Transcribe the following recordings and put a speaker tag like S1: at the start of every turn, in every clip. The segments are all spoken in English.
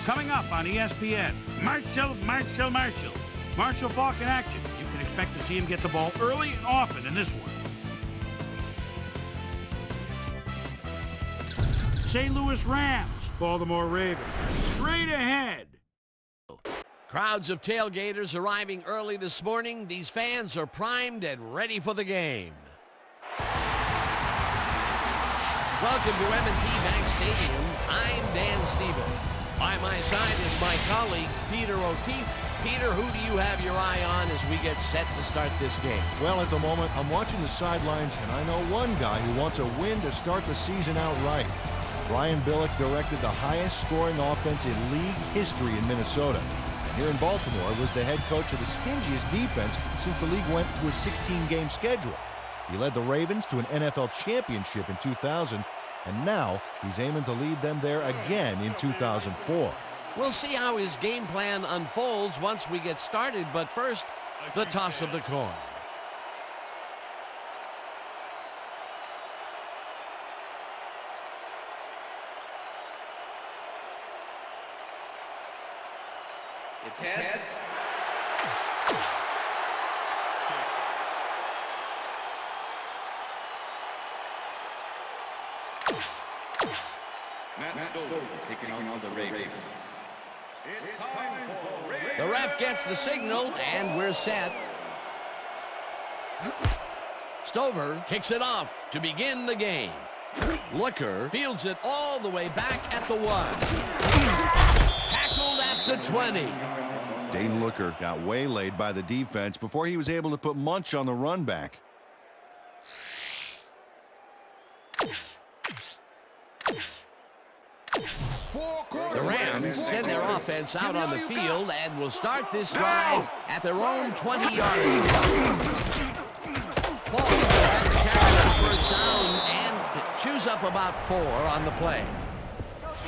S1: Coming up on ESPN, Marshall Faulk in action. You can expect to see him get the ball early and often in this one. St. Louis Rams, Baltimore Ravens. Straight ahead.
S2: Crowds of tailgaters arriving early this morning. These fans are primed and ready for the game. Welcome to M&T Bank Stadium. I'm Dan Stevens. By my side is my colleague, Peter O'Keefe. Peter, who do you have your eye on as we get set to start this game?
S3: Well, at the moment, I'm watching the sidelines, and I know one guy who wants a win to start the season out right. Brian Billick directed the highest-scoring offense in league history in Minnesota. And here in Baltimore was the head coach of the stingiest defense since the league went to a 16-game schedule. He led the Ravens to an NFL championship in 2000, and now he's aiming to lead them there again in 2004.
S2: We'll see how his game plan unfolds once we get started, but first, the toss of the coin.
S4: It's heads. Matt Stover taking on the Ravens. It's time for Ravens.
S2: The ref gets the signal, and we're set. Stover kicks it off to begin the game. Looker fields it all the way back at the 1. Tackled at the 20.
S3: Dane Looker got waylaid by the defense before he was able to put Munch on the run back.
S2: The Rams send their offense out on the field and will start this drive at their own 20-yard line. Faulk had to carry that first down and chews up about 4 on the play.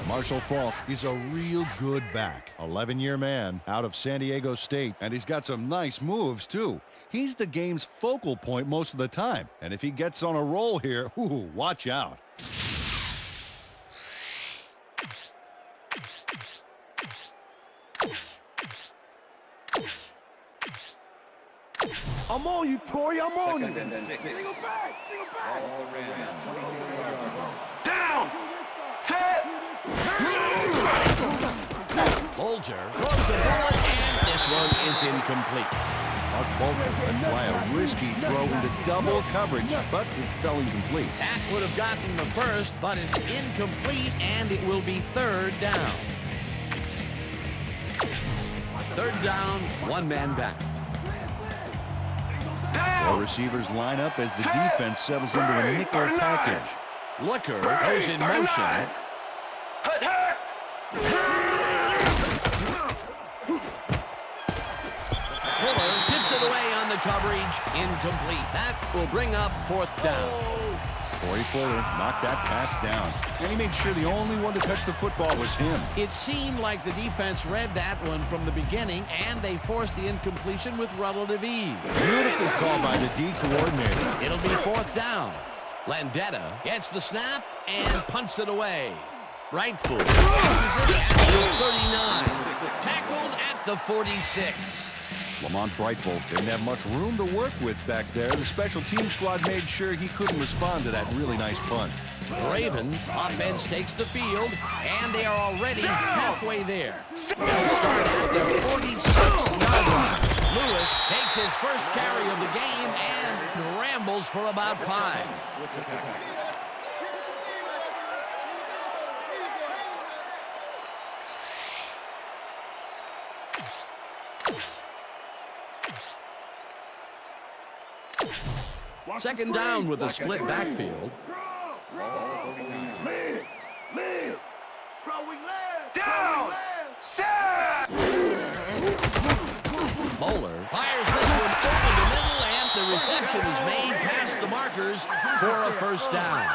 S3: Marshall Faulk is a real good back. 11-year man out of San Diego State, and he's got some nice moves, too. He's the game's focal point most of the time, and if he gets on a roll here, ooh, watch out.
S5: I'm on you, Torrey. I'm on you.
S4: Second and 6.
S5: Single back.
S4: All Rams, 24-yard line.
S5: Down. Set.
S2: Bolger throws a bullet, and this one is incomplete.
S3: Mark Bolger let fly a risky throw into double coverage, but it fell incomplete.
S2: That would have gotten the first, but it's incomplete, and it will be 3rd down. 3rd down, 1 man back.
S3: Well, receivers line up as the defense settles into a nickel package.
S2: Looker goes in motion. Fuller tips it away on the coverage. Incomplete. That will bring up 4th down.
S3: Corey Fuller knocked that pass down, and he made sure the only one to touch the football was him.
S2: It seemed like the defense read that one from the beginning, and they forced the incompletion with relative ease.
S3: Beautiful call by the D coordinator.
S2: It'll be 4th down. Landetta gets the snap and punts it away. Brightful catches it at the 39. Tackled at the 46.
S3: Lamont Brightful didn't have much room to work with back there. The special team squad made sure he couldn't respond to that really nice punt.
S2: Ravens offense takes the field, and they are already halfway there. They'll start at their 46-yard line. Lewis takes his first carry of the game and rambles for about 5. Second down with a split backfield.
S5: Down.
S2: Bowler fires this one over the middle, and the reception is made past the markers for a first down.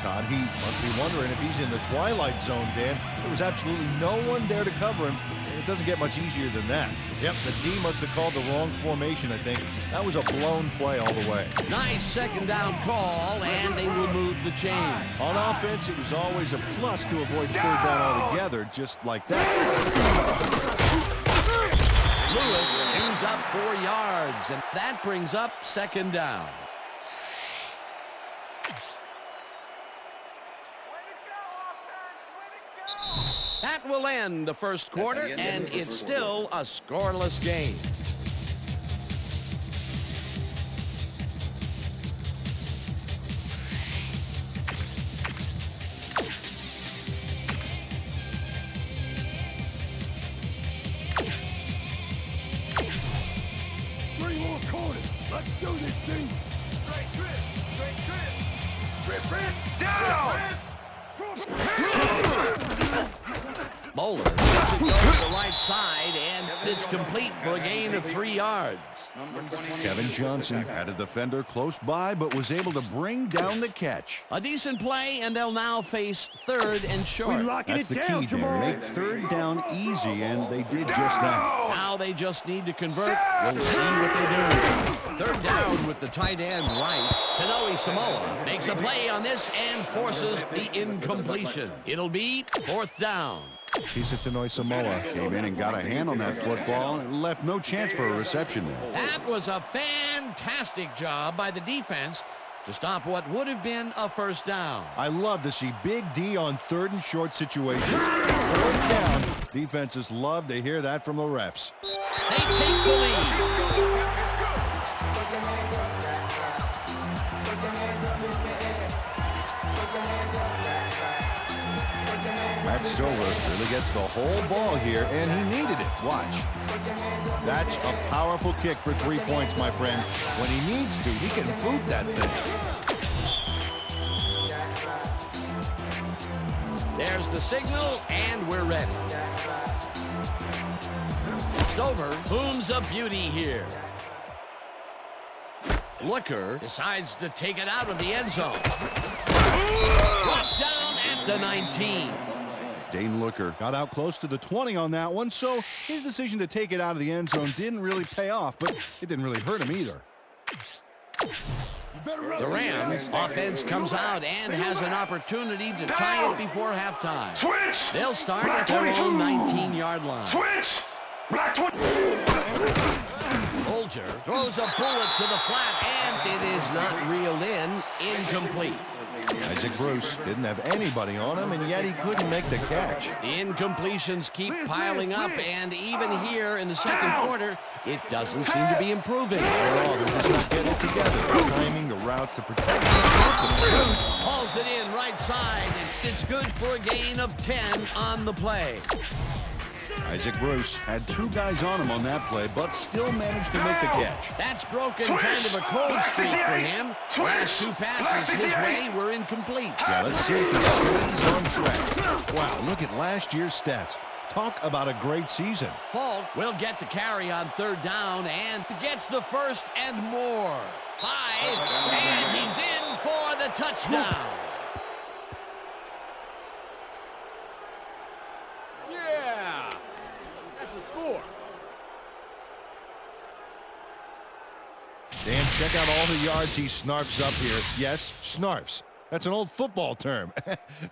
S3: Todd Heath must be wondering if he's in the twilight zone, Dan. There was absolutely no one there to cover him. It doesn't get much easier than that. Yep, the D must have called the wrong formation, I think. That was a blown play all the way.
S2: Nice second down call, and they will move the chain.
S3: On offense, it was always a plus to avoid third down altogether, just like that.
S2: Lewis chews up 4 yards, and that brings up second down. That will end the first quarter, and it's still a scoreless game.
S5: Three more quarters. Let's do this thing. Straight trip. Straight trip. Trip. Down.
S2: Bowler lets it go to the right side, and it's complete for a gain of 3 yards.
S3: Kevin Johnson had a defender close by, but was able to bring down the catch.
S2: A decent play, and they'll now face third and short.
S3: That's the key, Jerry. Make third down easy, and they did just that.
S2: Now they just need to convert. We'll see what they do. Third down with the tight end right. Tanoe Samoa makes a play on this and forces the incompletion. It'll be fourth down.
S3: Kisa Tanoe Samoa came in and got a hand on that football and left no chance for a reception there.
S2: That was a fantastic job by the defense to stop what would have been a first down.
S3: I love to see Big D on third and short situations. Fourth down, defenses love to hear that from the refs.
S2: They take the lead.
S3: Matt Stover really gets the whole ball here, and he needed it. Watch. That's a powerful kick for 3 points, my friend. When he needs to, he can boot that thing.
S2: There's the signal, and we're ready. Stover booms a beauty here. Looker decides to take it out of the end zone. Brought down at the 19.
S3: Dane Looker got out close to the 20 on that one, so his decision to take it out of the end zone didn't really pay off, but it didn't really hurt him either.
S2: The Rams offense comes out and has an opportunity to tie it before halftime.
S5: Switch.
S2: They'll start at their own 19-yard line.
S5: Switch. Black 20.
S2: Bolger throws a bullet to the flat, and it is not reeled in. Incomplete.
S3: Isaac Bruce didn't have anybody on him, and yet he couldn't make the catch.
S2: The incompletions keep piling up, and even here in the second quarter, it doesn't seem to be improving.
S3: They're just not getting it together. Timing, the routes, the protection.
S2: Bruce hauls it in right side, and it's good for a gain of 10 on the play.
S3: Isaac Bruce had 2 guys on him on that play, but still managed to make the catch.
S2: That's broken kind of a cold streak for him. Last 2 passes his way were incomplete.
S3: Yeah, let's see if he stays on track. Wow, look at last year's stats. Talk about a great season.
S2: Paul will get the carry on third down and gets the first and more. 5, and he's in for the touchdown.
S1: Yeah! That's a score.
S3: Dan, check out all the yards he snarfs up here. Yes, snarfs. That's an old football term.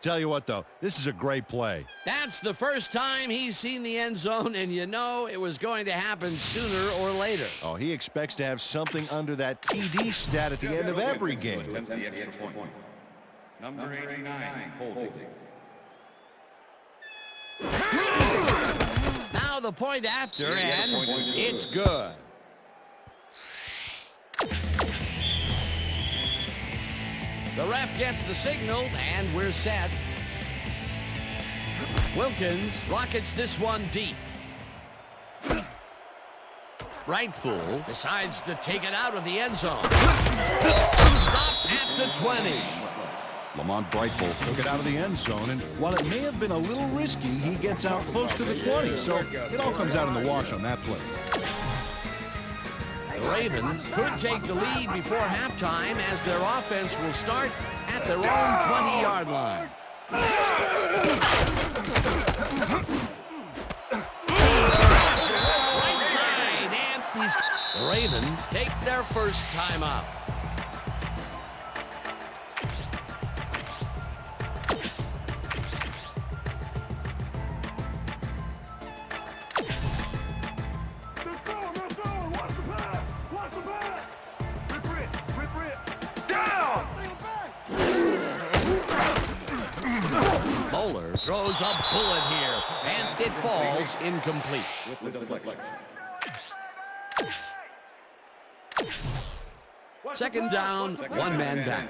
S3: Tell you what, though, this is a great play.
S2: That's the first time he's seen the end zone, and you know it was going to happen sooner or later.
S3: Oh, he expects to have something under that TD stat at the end of every game.
S4: The extra point. Number 89, holding.
S2: Now the point after, and it's good. The ref gets the signal, and we're set. Wilkins rockets this one deep. Rightful decides to take it out of the end zone. Stopped at the 20.
S3: Lamont Brightful took it out of the end zone, and while it may have been a little risky, he gets out close to the 20, so it all comes out in the wash on that play.
S2: The Ravens could take the lead before halftime as their offense will start at their own 20-yard line. first timeout. Bowler throws a bullet here, and it falls incomplete.
S4: With the deflection.
S2: Second down, one man down.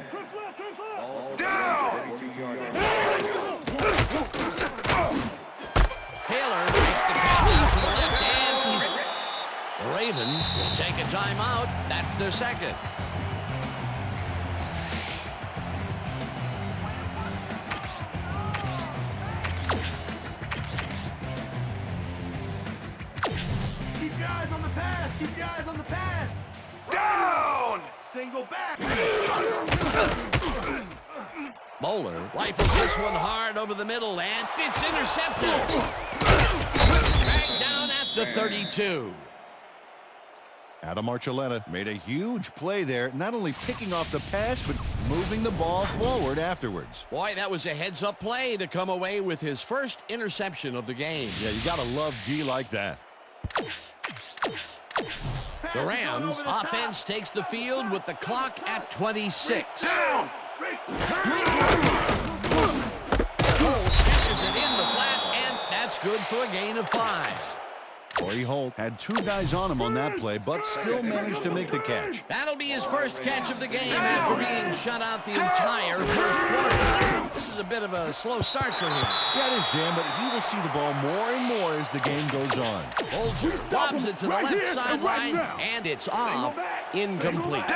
S2: Taylor makes the catch out to the left, and the Ravens will take a timeout. That's their second.
S5: Keep your eyes on the pass. Keep your eyes on the pass. Down. Single back.
S2: Bowler rifles this one hard over the middle, and it's intercepted. Dragged down at the 32.
S3: Adam Archuleta made a huge play there, not only picking off the pass, but moving the ball forward afterwards.
S2: Boy, that was a heads-up play to come away with his first interception of the game.
S3: Yeah, you got to love D like that.
S2: The Rams offense takes the field with the clock at 26.
S5: Down.
S2: Holt catches it in the flat, and that's good for a gain of 5.
S3: Corey Holt had two guys on him on that play, but still managed to make the catch.
S2: That'll be his first catch of the game after being shut out the entire first quarter. This is a bit of a slow start for him.
S3: That is Dan, but he will see the ball more and more as the game goes on.
S2: Holt lobs it to the left sideline, and it's off. Incomplete.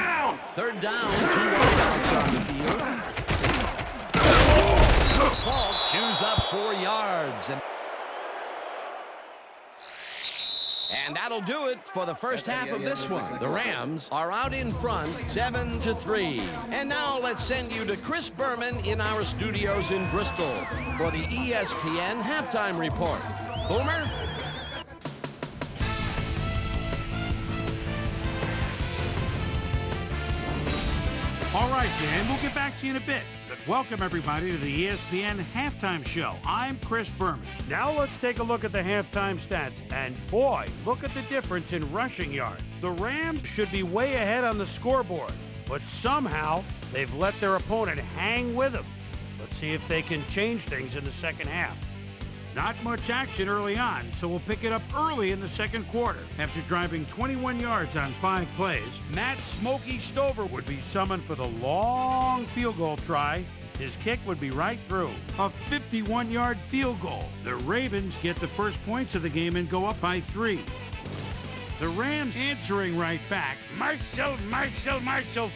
S2: Third down, 2 wideouts on the field. Paul chews up 4 yards. And that'll do it for the first half of this one. The Rams are out in front, 7-3. And now let's send you to Chris Berman in our studios in Bristol for the ESPN halftime report. Boomer?
S1: All right, Dan, we'll get back to you in a bit. But welcome, everybody, to the ESPN Halftime Show. I'm Chris Berman. Now let's take a look at the halftime stats. And boy, look at the difference in rushing yards. The Rams should be way ahead on the scoreboard, but somehow they've let their opponent hang with them. Let's see if they can change things in the second half. Not much action early on, so we'll pick it up early in the second quarter. After driving 21 yards on 5 plays, Matt Smokey Stover would be summoned for the long field goal try. His kick would be right through. A 51-yard field goal. The Ravens get the first points of the game and go up by 3. The Rams answering right back. Marshall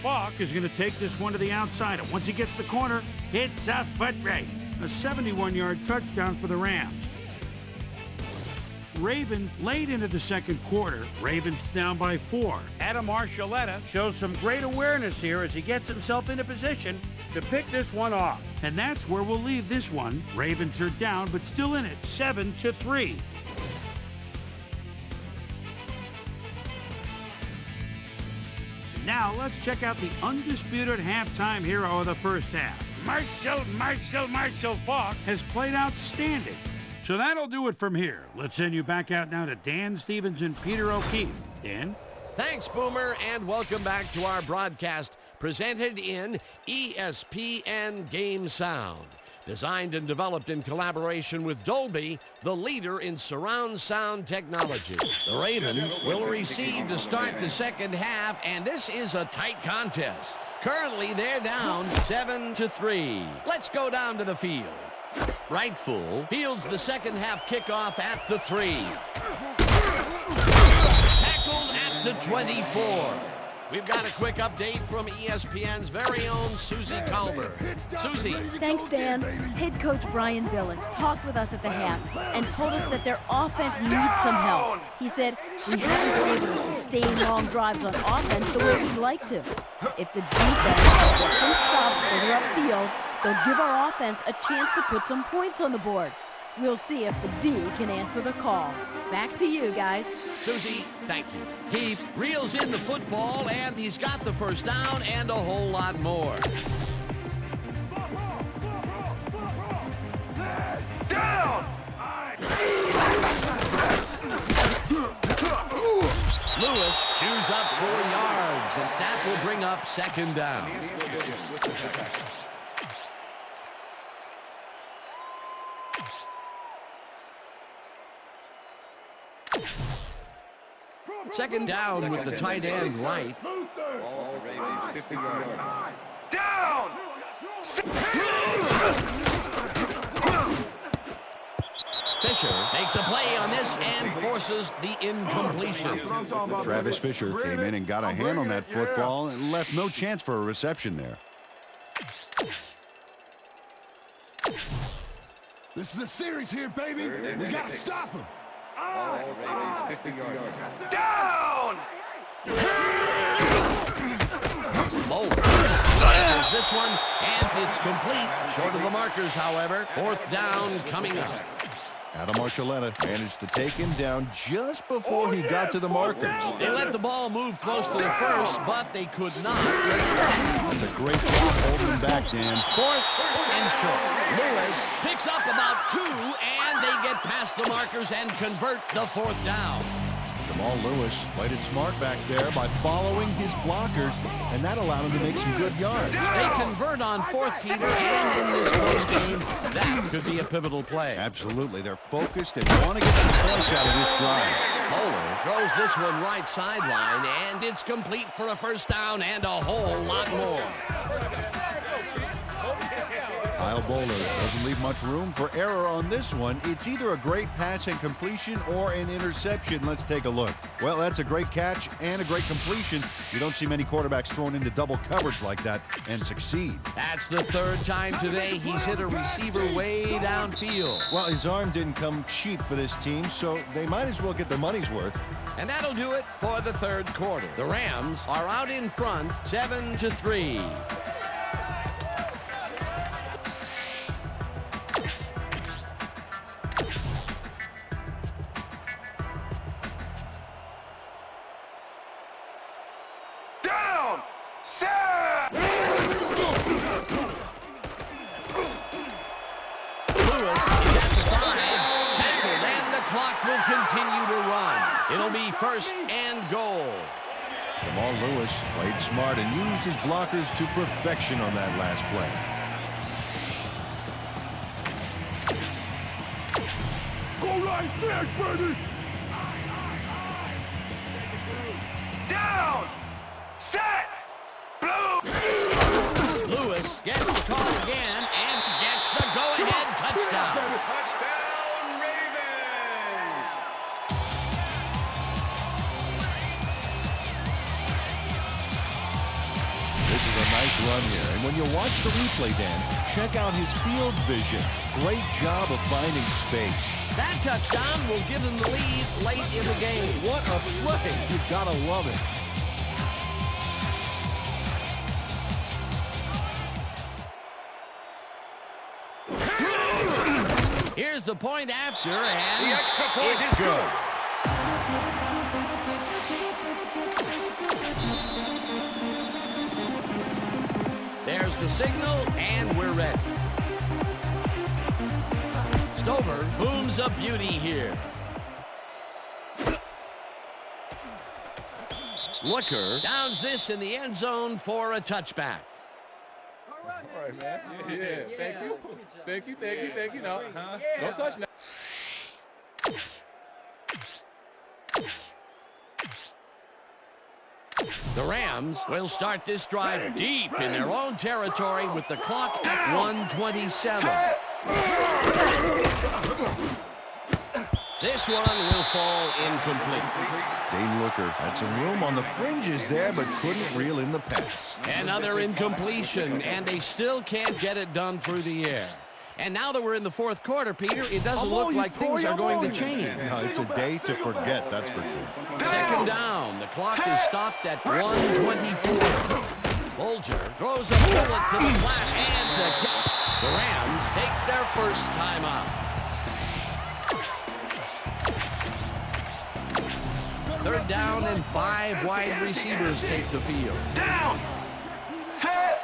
S1: Faulk is going to take this one to the outside. And once he gets the corner, it's a foot race. A 71-yard touchdown for the Rams. Ravens late into the second quarter. Ravens down by 4. Adam Archuleta shows some great awareness here as he gets himself into position to pick this one off. And that's where we'll leave this one. Ravens are down, but still in it, 7-3. Now let's check out the undisputed halftime hero of the first half. Marshall Faulk has played outstanding. So that'll do it from here. Let's send you back out now to Dan Stevens and Peter O'Keefe. Dan?
S2: Thanks, Boomer, and welcome back to our broadcast presented in ESPN Game Sound. Designed and developed in collaboration with Dolby, the leader in surround sound technology. The Ravens will receive to start the second half, and this is a tight contest. Currently, they're down 7-3. Let's go down to the field. Right full fields the second half kickoff at the 3. Tackled at the 24. We've got a quick update from ESPN's very own Susie Culver. Susie.
S6: Thanks, Dan. Head coach Brian Billick talked with us at the half and told us that their offense needs some help. He said, we haven't been able to sustain long drives on offense the way we'd like to. If the defense gets some stops further upfield, they'll give our offense a chance to put some points on the board. We'll see if the D can answer the call. Back to you, guys.
S2: Susie, thank you. He reels in the football, and he's got the first down and a whole lot more.
S5: Down!
S2: Lewis chews up 4 yards, and that will bring up second down. Second down with the tight end right.
S4: Ball at the Ravens' 50-yard line.
S5: Down!
S2: Fisher makes a play on this and forces the incompletion.
S7: Travis Fisher came in and got a hand on that football and left no chance for a reception there.
S5: This is the series here, baby. We gotta stop him.
S4: Ball at the Ravens' 50-yard line.
S5: Down!
S2: Bowler just tackles this one, and it's complete. Short of the markers, however. Fourth down coming up.
S3: Adam Archuleta managed to take him down just before he got to the markers.
S2: They let the ball move close to the first, but they could not let it pass.
S3: That's a great job holding him back, Dan.
S2: Fourth and short. Lewis picks up about 2, and they get past the markers and convert the fourth down.
S3: Jamal Lewis played it smart back there by following his blockers, and that allowed him to make some good yards.
S2: They convert on fourth, Peter, and in this close game, that could be a pivotal play.
S3: Absolutely. They're focused and want to get some points out of this drive.
S2: Bowler throws this one right sideline, and it's complete for a first down and a whole lot more.
S3: Kyle Bowler doesn't leave much room for error on this one. It's either a great pass and completion or an interception. Let's take a look. Well, that's a great catch and a great completion. You don't see many quarterbacks thrown into double coverage like that and succeed.
S2: That's the third time today he's hit a receiver way downfield.
S3: Well, his arm didn't come cheap for this team, so they might as well get their money's worth.
S2: And that'll do it for the third quarter. The Rams are out in front, 7-3.
S5: Down! Set!
S2: Lewis is at the 5, tackled, and the clock will continue to run. It'll be first and goal.
S3: Jamal Lewis played smart and used his blockers to perfection on that last play.
S5: Go line stretch, baby! Down! Set! Blue!
S2: Lewis gets the call again and gets the go-ahead touchdown.
S4: Touchdown, Ravens!
S3: This is a nice run here, and when you watch the replay, Dan, check out his field vision. Great job of finding space.
S2: That touchdown will give them the lead late in the game.
S3: What a play! You gotta love it.
S2: Here's the point after, and
S5: The extra point
S2: it's
S5: is good.
S2: There's the signal, and we're ready. Stover booms a beauty here. Looker downs this in the end zone for a touchback.
S8: All right, man. Yeah. Thank you. Thank you. Thank you. Thank you. No, don't touch now.
S2: The Rams will start this drive deep in their own territory with the clock at 1:27. This one will fall incomplete.
S3: Dane Looker had some room on the fringes there, but couldn't reel in the pass.
S2: Another incompletion, and they still can't get it done through the air. And now that we're in the fourth quarter, Peter, it doesn't look like things are going to change.
S3: No, it's a day to forget, that's for sure.
S2: Second down. The clock is stopped at 1:24. Bolger throws a bullet to the flat, and the Rams take their first time out. third down and 5 wide receivers take the field.
S5: Down! Set!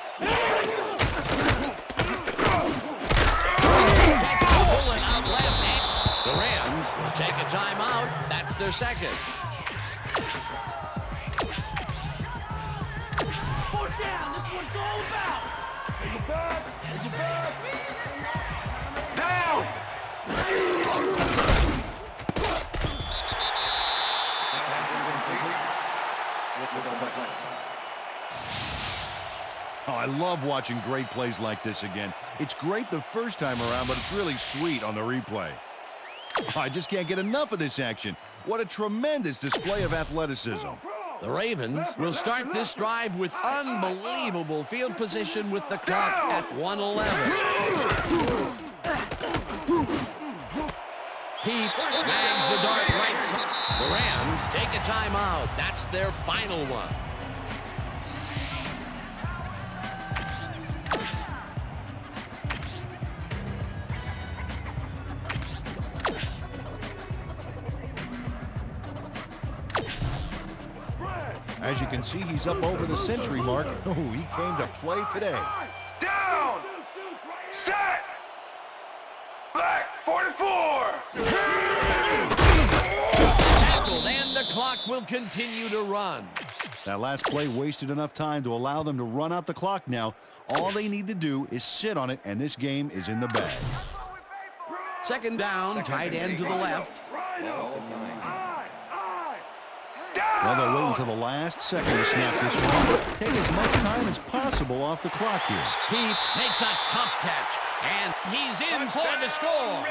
S2: Catch the bullet out left. The Rams will take a timeout. That's their second.
S5: Fourth down, this one's all about. Take it back, take it back. Down!
S7: Oh, I love watching great plays like this again. It's great the first time around, but it's really sweet on the replay. Oh, I just can't get enough of this action. What a tremendous display of athleticism.
S2: The Ravens will start this drive with unbelievable field position with the clock at 1:11. He snags the dart right side. The Rams take a timeout. That's their final one.
S3: As you can see, he's up over the century mark. Oh, he came to play today.
S5: Down! Set! Black 44!
S2: Tackled, and the clock will continue to run.
S7: That last play wasted enough time to allow them to run out the clock now. All they need to do is sit on it, and this game is in the bag.
S2: Second down, tight end to the left.
S7: Well, they'll wait until the last second to snap this one. Take as much time as possible off the clock here.
S2: He makes a tough catch, and he's in for the score.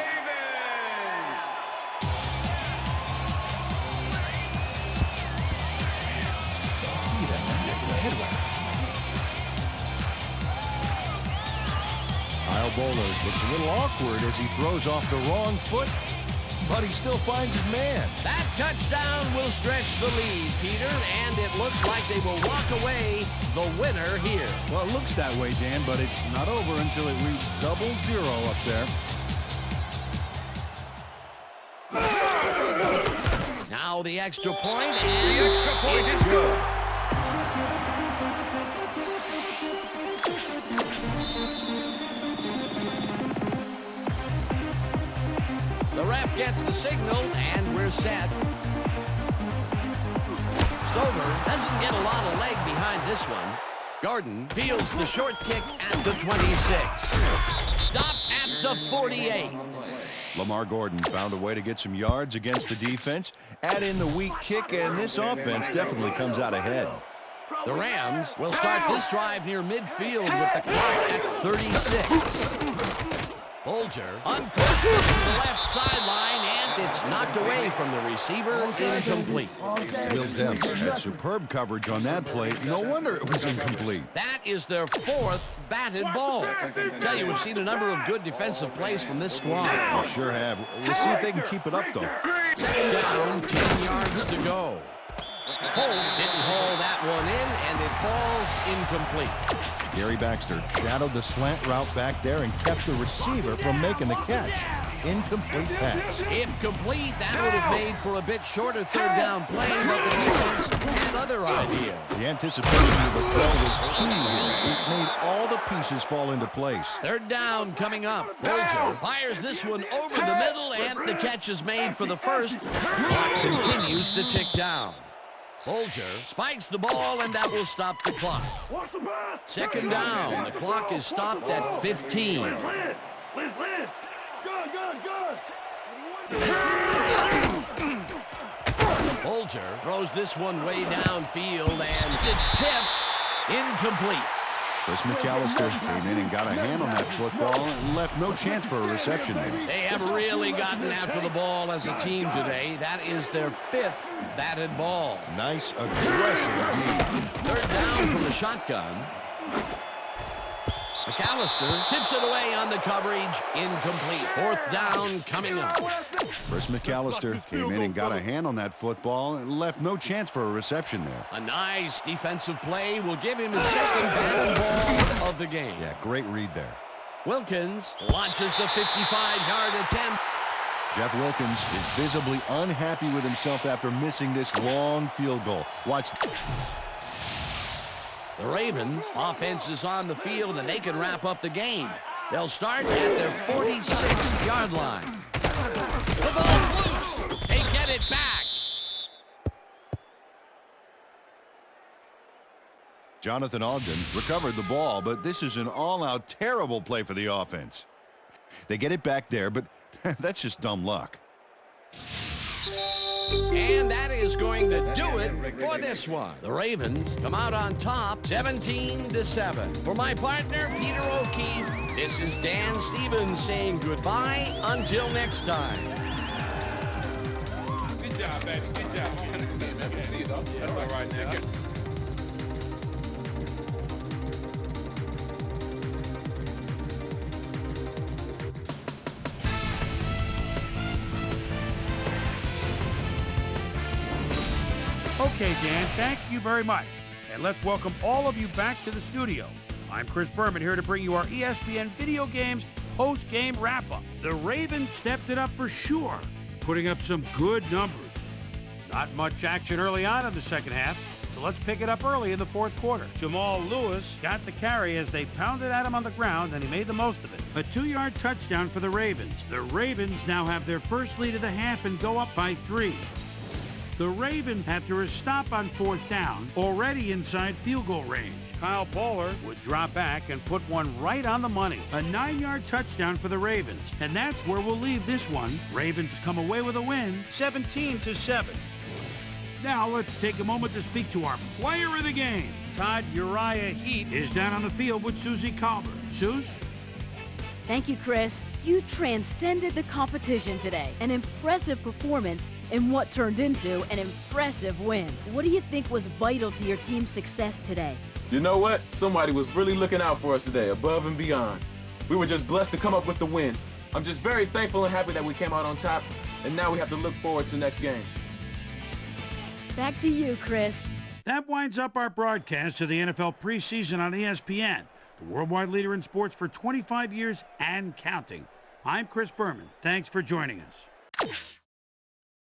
S3: Kyle Bowler looks a little awkward as he throws off the wrong foot, but he still finds his man.
S2: That touchdown will stretch the lead, Peter, and it looks like they will walk away the winner here.
S7: Well, it looks that way, Dan, but it's not over until it reaches 0-0 up there.
S2: Now the extra point, and the extra point is good. The ref gets the signal, and we're set. Stover doesn't get a lot of leg behind this one. Gordon fields the short kick at the 26. Stop at the 48.
S7: Lamar Gordon found a way to get some yards against the defense. Add in the weak kick, and this offense definitely comes out ahead.
S2: The Rams will start this drive near midfield with the clock at 36. Bolger uncorks this to the left sideline, and it's knocked away from the receiver, incomplete.
S7: Will Demps had superb coverage on that play. No wonder it was incomplete.
S2: That is their 4th batted ball. Tell you, we've seen a number of good defensive plays from this squad.
S7: We sure have. We'll see if they can keep it up, though.
S2: Second down, 10 yards to go. Holt didn't haul that one in, and it falls incomplete.
S3: Gary Baxter shadowed the slant route back there and kept the receiver from making the catch. Incomplete pass.
S2: If complete, that would have made for a bit shorter third down play, but the defense had other ideas.
S3: The anticipation of the throw was key here. It made all the pieces fall into place.
S2: Third down coming up. Bolger fires this one over the middle, and the catch is made for the first. Clock continues to tick down. Bolger spikes the ball, and that will stop the clock. Second down. The clock is stopped at 15. Bolger throws this one way downfield, and it's tipped. Incomplete.
S7: Chris McAllister came in and got a hand on that football and left no chance for a reception there.
S2: They have really gotten after the ball as a team today. That is their 5th batted ball.
S3: Nice, aggressive lead.
S2: Third down from the shotgun. McAllister tips it away on the coverage. Incomplete. Fourth down coming up.
S7: Chris McAllister came in and got a hand on that football and left no chance for a reception there.
S2: A nice defensive play will give him his second batted ball of the game.
S7: Yeah, great read there.
S2: Wilkins launches the 55-yard attempt.
S3: Jeff Wilkins is visibly unhappy with himself after missing this long field goal. Watch.
S2: The Ravens offense is on the field, and they can wrap up the game. They'll start at their 46-yard line. The ball's loose. They get it back.
S3: Jonathan Ogden recovered the ball, but this is an all-out terrible play for the offense. They get it back there, but that's just dumb luck.
S2: And that is going to do it for this one. The Ravens come out on top 17-7. For my partner, Peter O'Keefe, this is Dan Stevens saying goodbye until next time.
S8: Good job, baby. Good job. Man, see you, though. That's all right now.
S1: Okay, Dan, thank you very much. And let's welcome all of you back to the studio. I'm Chris Berman here to bring you our ESPN Video Games post-game wrap-up. The Ravens stepped it up for sure, putting up some good numbers. Not much action early on in the second half, so let's pick it up early in the fourth quarter. Jamal Lewis got the carry as they pounded at him on the ground, and he made the most of it. A 2-yard touchdown for the Ravens. The Ravens now have their first lead of the half and go up by 3. The Ravens, after a stop on fourth down, already inside field goal range. Kyle Pollard would drop back and put one right on the money. A 9-yard touchdown for the Ravens. And that's where we'll leave this one. Ravens come away with a win, 17-7. Now let's take a moment to speak to our player of the game. Todd Uriah Heep is down on the field with Susie Colbert. Suze?
S6: Thank you, Chris. You transcended the competition today. An impressive performance in what turned into an impressive win. What do you think was vital to your team's success today?
S9: You know what? Somebody was really looking out for us today, above and beyond. We were just blessed to come up with the win. I'm just very thankful and happy that we came out on top, and now we have to look forward to next game.
S6: Back to you, Chris.
S1: That winds up our broadcast of the NFL preseason on ESPN, the worldwide leader in sports for 25 years and counting. I'm Chris Berman. Thanks for joining us.